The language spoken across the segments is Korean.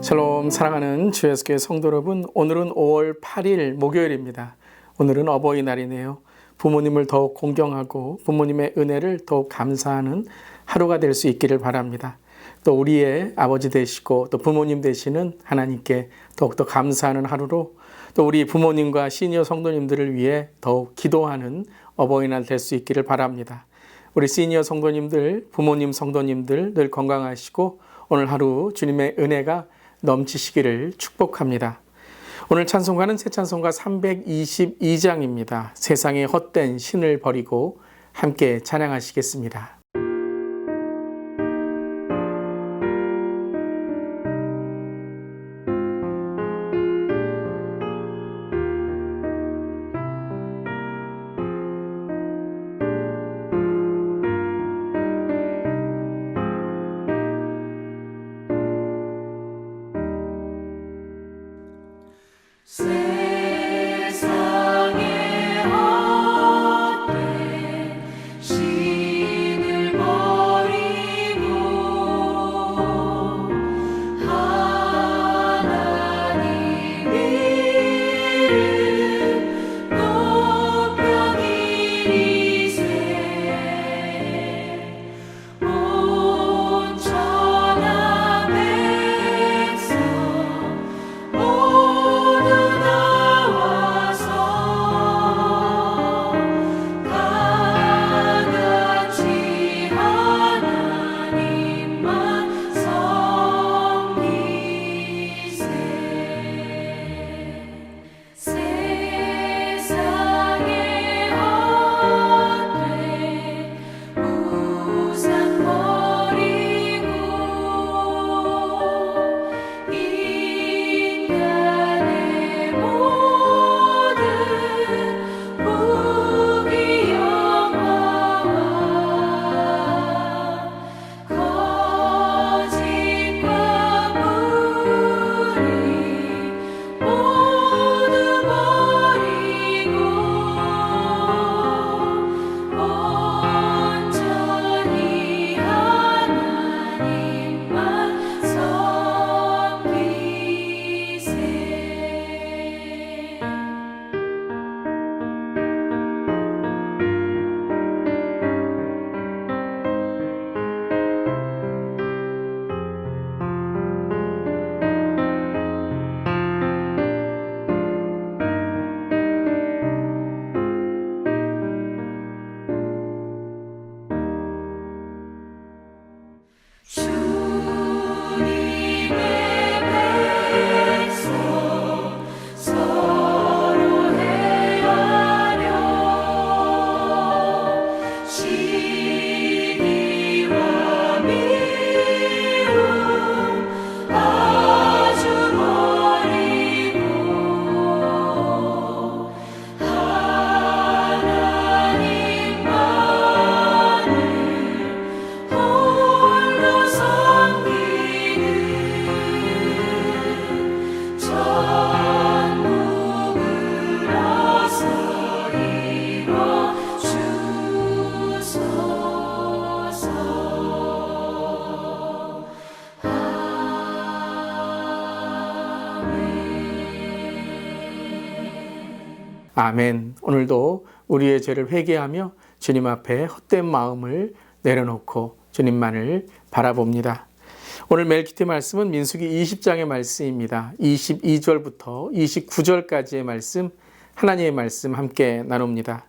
샬롬, 사랑하는 주 예수교회 성도 여러분, 오늘은 5월 8일 목요일입니다. 오늘은 어버이날이네요. 부모님을 더욱 공경하고 부모님의 은혜를 더욱 감사하는 하루가 될 수 있기를 바랍니다. 또 우리의 아버지 되시고 또 부모님 되시는 하나님께 더욱더 감사하는 하루로, 또 우리 부모님과 시니어 성도님들을 위해 더욱 기도하는 어버이날 될 수 있기를 바랍니다. 우리 시니어 성도님들, 부모님 성도님들 늘 건강하시고 오늘 하루 주님의 은혜가 넘치시기를 축복합니다. 오늘 찬송가는 새 찬송가 322장입니다. 세상의 헛된 신을 버리고 함께 찬양하시겠습니다. 세상의 헛된 신을 버리고 하나님 이름 높여 기리세. 온 천하 백성 모두 나와서 다 같이 하나님만 섬기세. 세상의 헛된 우상 버리고 인간의 모든 부귀영화와 거짓과 불의 모두 버리고 온전히 하나님만 섬기세. 주님의 백성 서로 헤아려 시기와 미움 아주 버리고 하나님만을 홀로 섬기는 천국을 어서 이뤄 주소서. 아멘. 오늘도 우리의 죄를 회개하며 주님 앞에 헛된 마음을 내려놓고 주님만을 바라봅니다. 오늘 멜키트 말씀은 민수기 20장의 말씀입니다. 22절부터 29절까지의 말씀, 하나님의 말씀 함께 나눕니다.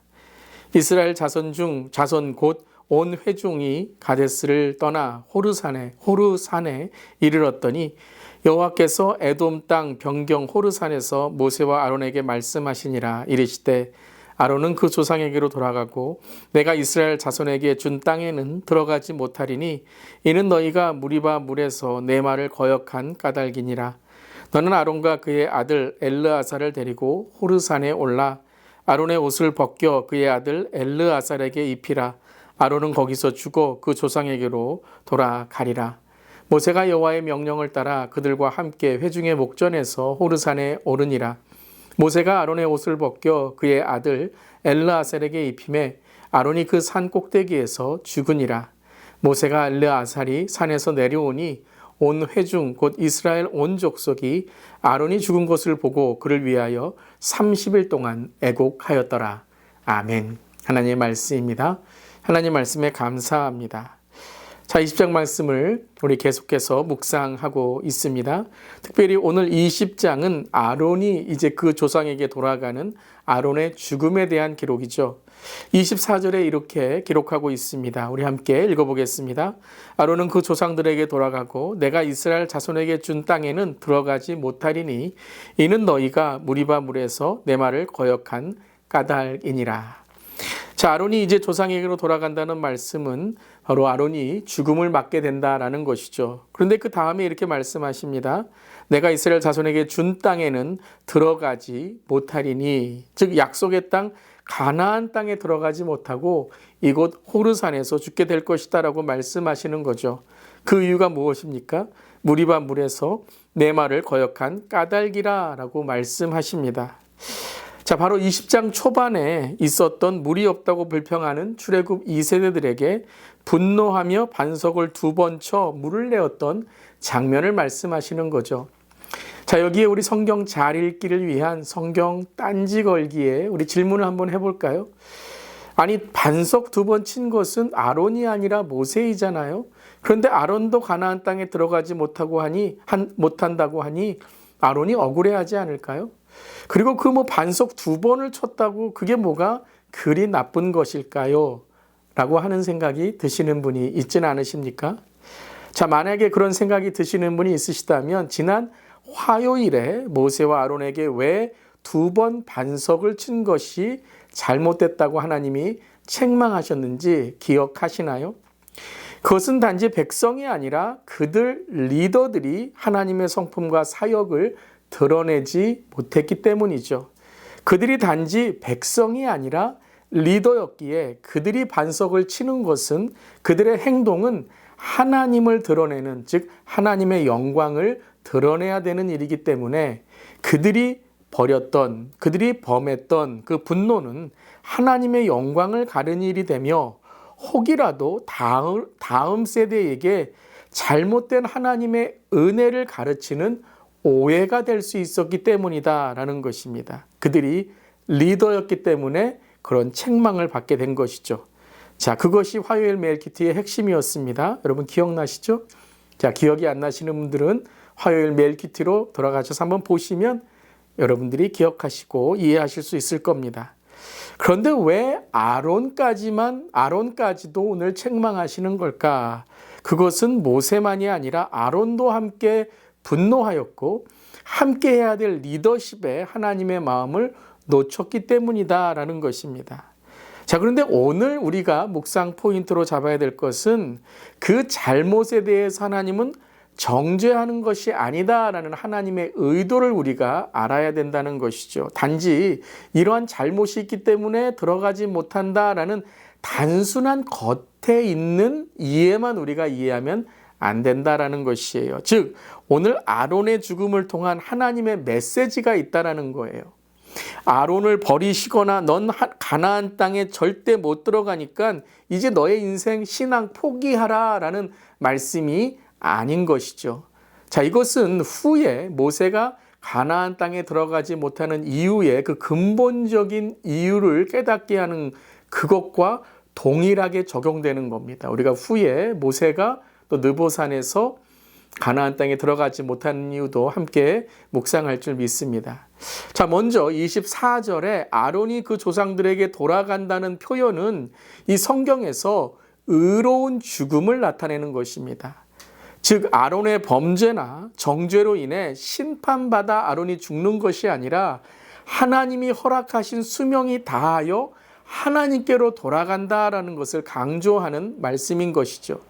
이스라엘 자손 곧 온 회중이 가데스를 떠나 호르산에 이르렀더니 여호와께서 에돔 땅 변경 호르산에서 모세와 아론에게 말씀하시니라. 이르시되 아론은 그 조상에게로 돌아가고 내가 이스라엘 자손에게 준 땅에는 들어가지 못하리니 이는 너희가 무리바 물에서 내 말을 거역한 까닭이니라. 너는 아론과 그의 아들 엘르아살을 데리고 호르산에 올라 아론의 옷을 벗겨 그의 아들 엘르아살에게 입히라. 아론은 거기서 죽어 그 조상에게로 돌아가리라. 모세가 여호와의 명령을 따라 그들과 함께 회중의 목전에서 호르산에 오르니라. 모세가 아론의 옷을 벗겨 그의 아들 엘르아살에게 입히매 아론이 그 산 꼭대기에서 죽으니라. 모세가 엘르아살이 산에서 내려오니 온 회중 곧 이스라엘 온 족속이 아론이 죽은 것을 보고 그를 위하여 30일 동안 애곡하였더라. 아멘. 하나님의 말씀입니다. 하나님 말씀에 감사합니다. 자, 20장 말씀을 우리 계속해서 묵상하고 있습니다. 특별히 오늘 20장은 아론이 이제 그 조상에게 돌아가는 아론의 죽음에 대한 기록이죠. 24절에 이렇게 기록하고 있습니다. 우리 함께 읽어보겠습니다. 아론은 그 조상들에게 돌아가고 내가 이스라엘 자손에게 준 땅에는 들어가지 못하리니 이는 너희가 무리바 물에서 내 말을 거역한 까닭이니라. 자, 아론이 이제 조상에게로 돌아간다는 말씀은 바로 아론이 죽음을 맞게 된다라는 것이죠. 그런데 그 다음에 이렇게 말씀하십니다. 내가 이스라엘 자손에게 준 땅에는 들어가지 못하리니, 즉 약속의 땅 가나안 땅에 들어가지 못하고 이곳 호르산에서 죽게 될 것이다 라고 말씀하시는 거죠. 그 이유가 무엇입니까? 무리바 물에서 내 말을 거역한 까닭이라 라고 말씀하십니다. 자, 바로 20장 초반에 있었던 물이 없다고 불평하는 출애굽 2세대들에게 분노하며 반석을 2번 쳐 물을 내었던 장면을 말씀하시는 거죠. 자, 여기에 우리 성경 잘 읽기를 위한 성경 딴지 걸기에 우리 질문을 한번 해볼까요? 아니, 반석 2번 친 것은 아론이 아니라 모세이잖아요. 그런데 아론도 가나안 땅에 들어가지 못한다고 하니 아론이 억울해하지 않을까요? 그리고 그 반석 2번을 쳤다고 그게 뭐가 그리 나쁜 것일까요? 라고 하는 생각이 드시는 분이 있지는 않으십니까? 자, 만약에 그런 생각이 드시는 분이 있으시다면 지난 화요일에 모세와 아론에게 왜 2번 반석을 친 것이 잘못됐다고 하나님이 책망하셨는지 기억하시나요? 그것은 단지 백성이 아니라 그들 리더들이 하나님의 성품과 사역을 드러내지 못했기 때문이죠. 그들이 단지 백성이 아니라 리더였기에 그들이 반석을 치는 것은, 그들의 행동은 하나님을 드러내는, 즉 하나님의 영광을 드러내야 되는 일이기 때문에 그들이 버렸던, 그들이 범했던 그 분노는 하나님의 영광을 가르는 일이 되며 혹이라도 다음 세대에게 잘못된 하나님의 은혜를 가르치는 오해가 될 수 있었기 때문이다라는 것입니다. 그들이 리더였기 때문에 그런 책망을 받게 된 것이죠. 자, 그것이 화요일 메일키트의 핵심이었습니다. 여러분 기억나시죠? 자, 기억이 안 나시는 분들은 화요일 메일키트로 돌아가셔서 한번 보시면 여러분들이 기억하시고 이해하실 수 있을 겁니다. 그런데 왜 아론까지도 오늘 책망하시는 걸까? 그것은 모세만이 아니라 아론도 함께 분노하였고 함께 해야 될 리더십에 하나님의 마음을 놓쳤기 때문이다라는 것입니다. 자, 그런데 오늘 우리가 묵상 포인트로 잡아야 될 것은 그 잘못에 대해서 하나님은 정죄하는 것이 아니다라는 하나님의 의도를 우리가 알아야 된다는 것이죠. 단지 이러한 잘못이 있기 때문에 들어가지 못한다라는 단순한 겉에 있는 이해만 우리가 이해하면 안 된다라는 것이에요. 즉 오늘 아론의 죽음을 통한 하나님의 메시지가 있다라는 거예요. 아론을 버리시거나 넌 가나안 땅에 절대 못 들어가니까 이제 너의 인생 신앙 포기하라라는 말씀이 아닌 것이죠. 자, 이것은 후에 모세가 가나안 땅에 들어가지 못하는 이유의 그 근본적인 이유를 깨닫게 하는 그것과 동일하게 적용되는 겁니다. 우리가 후에 모세가 또 느보산에서 가나안 땅에 들어가지 못하는 이유도 함께 묵상할 줄 믿습니다. 자, 먼저 24절에 아론이 그 조상들에게 돌아간다는 표현은 이 성경에서 의로운 죽음을 나타내는 것입니다. 즉 아론의 범죄나 정죄로 인해 심판받아 아론이 죽는 것이 아니라 하나님이 허락하신 수명이 다하여 하나님께로 돌아간다라는 것을 강조하는 말씀인 것이죠.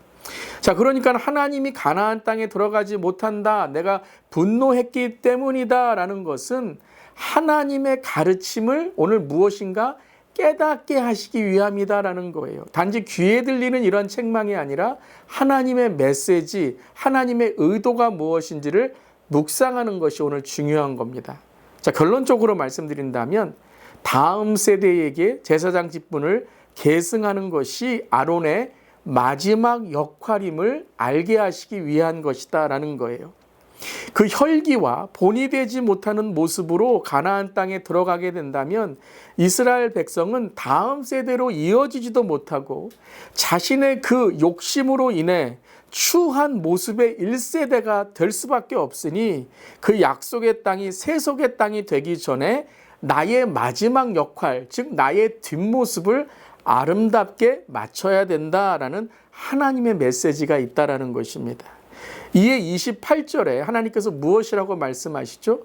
자, 그러니까 하나님이 가나안 땅에 들어가지 못한다, 내가 분노했기 때문이다 라는 것은 하나님의 가르침을 오늘 무엇인가 깨닫게 하시기 위함이다라는 거예요. 단지 귀에 들리는 이런 책망이 아니라 하나님의 메시지, 하나님의 의도가 무엇인지를 묵상하는 것이 오늘 중요한 겁니다. 자, 결론적으로 말씀드린다면 다음 세대에게 제사장 직분을 계승하는 것이 아론의 마지막 역할임을 알게 하시기 위한 것이다라는 거예요. 그 혈기와 본이 되지 못하는 모습으로 가나안 땅에 들어가게 된다면 이스라엘 백성은 다음 세대로 이어지지도 못하고 자신의 그 욕심으로 인해 추한 모습의 1세대가 될 수밖에 없으니 그 약속의 땅이 세속의 땅이 되기 전에 나의 마지막 역할, 즉 나의 뒷모습을 아름답게 맞춰야 된다라는 하나님의 메시지가 있다라는 것입니다. 이에 28절에 하나님께서 무엇이라고 말씀하시죠?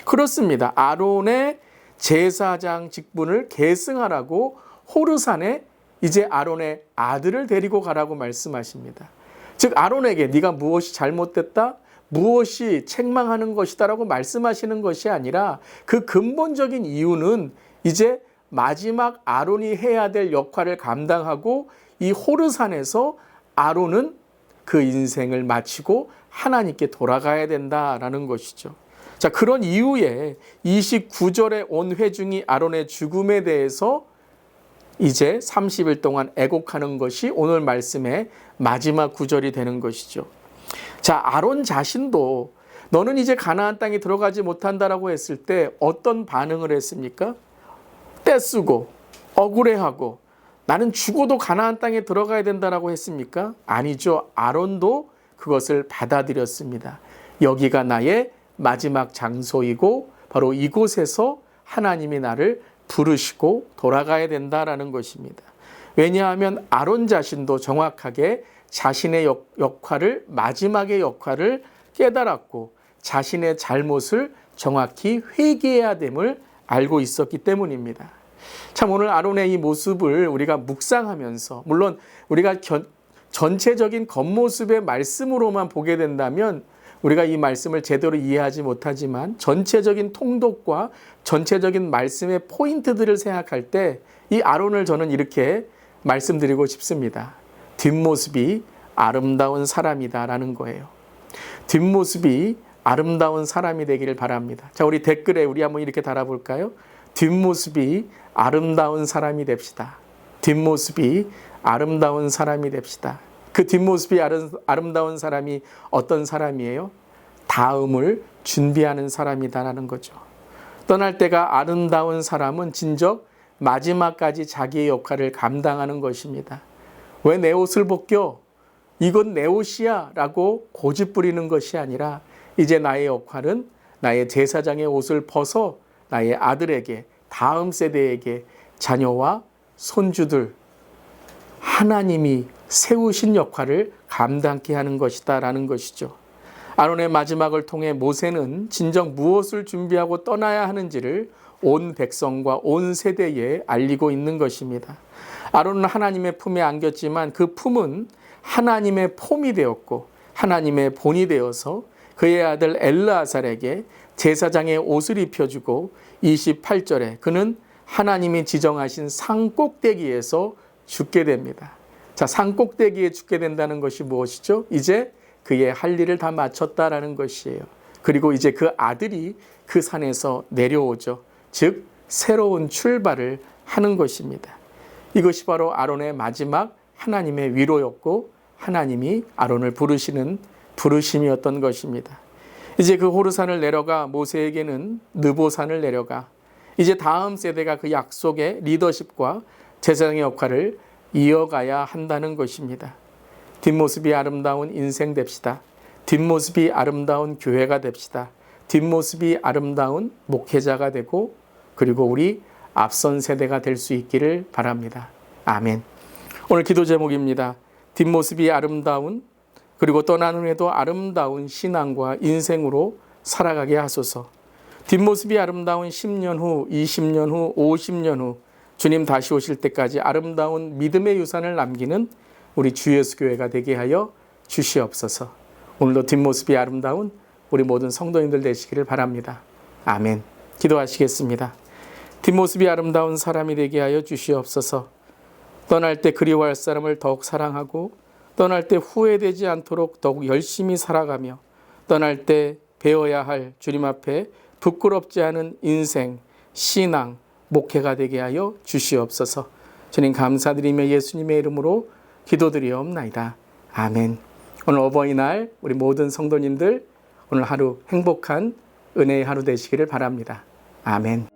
그렇습니다. 아론의 제사장 직분을 계승하라고 호르산에 이제 아론의 아들을 데리고 가라고 말씀하십니다. 즉 아론에게 네가 무엇이 잘못됐다, 무엇이 책망하는 것이다라고 말씀하시는 것이 아니라 그 근본적인 이유는 이제 마지막 아론이 해야 될 역할을 감당하고 이 호르산에서 아론은 그 인생을 마치고 하나님께 돌아가야 된다라는 것이죠. 자, 그런 이후에 29절에 온 회중이 아론의 죽음에 대해서 이제 30일 동안 애곡하는 것이 오늘 말씀의 마지막 구절이 되는 것이죠. 자, 아론 자신도 너는 이제 가나안 땅에 들어가지 못한다라고 했을 때 어떤 반응을 했습니까? 떼쓰고 억울해하고 나는 죽어도 가나안 땅에 들어가야 된다라고 했습니까? 아니죠. 아론도 그것을 받아들였습니다. 여기가 나의 마지막 장소이고 바로 이곳에서 하나님이 나를 부르시고 돌아가야 된다라는 것입니다. 왜냐하면 아론 자신도 정확하게 자신의 역할을 마지막의 역할을 깨달았고 자신의 잘못을 정확히 회개해야 됨을 알고 있었기 때문입니다. 참 오늘 아론의 이 모습을 우리가 묵상하면서 물론 우리가 전체적인 겉모습의 말씀으로만 보게 된다면 우리가 이 말씀을 제대로 이해하지 못하지만 전체적인 통독과 전체적인 말씀의 포인트들을 생각할 때 이 아론을 저는 이렇게 말씀드리고 싶습니다. 뒷모습이 아름다운 사람이다라는 거예요. 뒷모습이 아름다운 사람이 되기를 바랍니다. 자, 우리 댓글에 우리 한번 이렇게 달아볼까요? 뒷모습이 아름다운 사람이 됩시다. 뒷모습이 아름다운 사람이 됩시다. 그 뒷모습이 아름다운 사람이 어떤 사람이에요? 다음을 준비하는 사람이다라는 거죠. 떠날 때가 아름다운 사람은 진정 마지막까지 자기의 역할을 감당하는 것입니다. 왜 내 옷을 벗겨? 이건 내 옷이야 라고 고집 부리는 것이 아니라 이제 나의 역할은 나의 제사장의 옷을 벗어 나의 아들에게, 다음 세대에게, 자녀와 손주들, 하나님이 세우신 역할을 감당케 하는 것이다 라는 것이죠. 아론의 마지막을 통해 모세는 진정 무엇을 준비하고 떠나야 하는지를 온 백성과 온 세대에 알리고 있는 것입니다. 아론은 하나님의 품에 안겼지만 그 품은 하나님의 폼이 되었고 하나님의 본이 되어서 그의 아들 엘르아살에게 제사장의 옷을 입혀주고 28절에 그는 하나님이 지정하신 산꼭대기에서 죽게 됩니다. 자, 산꼭대기에 죽게 된다는 것이 무엇이죠? 이제 그의 할 일을 다 마쳤다라는 것이에요. 그리고 이제 그 아들이 그 산에서 내려오죠. 즉 새로운 출발을 하는 것입니다. 이것이 바로 아론의 마지막 하나님의 위로였고 하나님이 아론을 부르시는 부르심이었던 것입니다. 이제 그 호르산을 내려가 모세에게는 느보산을 내려가 이제 다음 세대가 그 약속의 리더십과 제사장의 역할을 이어가야 한다는 것입니다. 뒷모습이 아름다운 인생 됩시다. 뒷모습이 아름다운 교회가 됩시다. 뒷모습이 아름다운 목회자가 되고 그리고 우리 앞선 세대가 될 수 있기를 바랍니다. 아멘. 오늘 기도 제목입니다. 뒷모습이 아름다운 그리고 떠난 후에도 아름다운 신앙과 인생으로 살아가게 하소서. 뒷모습이 아름다운 10년 후, 20년 후, 50년 후 주님 다시 오실 때까지 아름다운 믿음의 유산을 남기는 우리 주 예수 교회가 되게 하여 주시옵소서. 오늘도 뒷모습이 아름다운 우리 모든 성도님들 되시기를 바랍니다. 아멘. 기도하시겠습니다. 뒷모습이 아름다운 사람이 되게 하여 주시옵소서. 떠날 때 그리워할 사람을 더욱 사랑하고 떠날 때 후회되지 않도록 더욱 열심히 살아가며 떠날 때 배워야 할 주님 앞에 부끄럽지 않은 인생, 신앙, 목회가 되게 하여 주시옵소서. 주님 감사드리며 예수님의 이름으로 기도드리옵나이다. 아멘. 오늘 어버이날 우리 모든 성도님들 오늘 하루 행복한 은혜의 하루 되시기를 바랍니다. 아멘.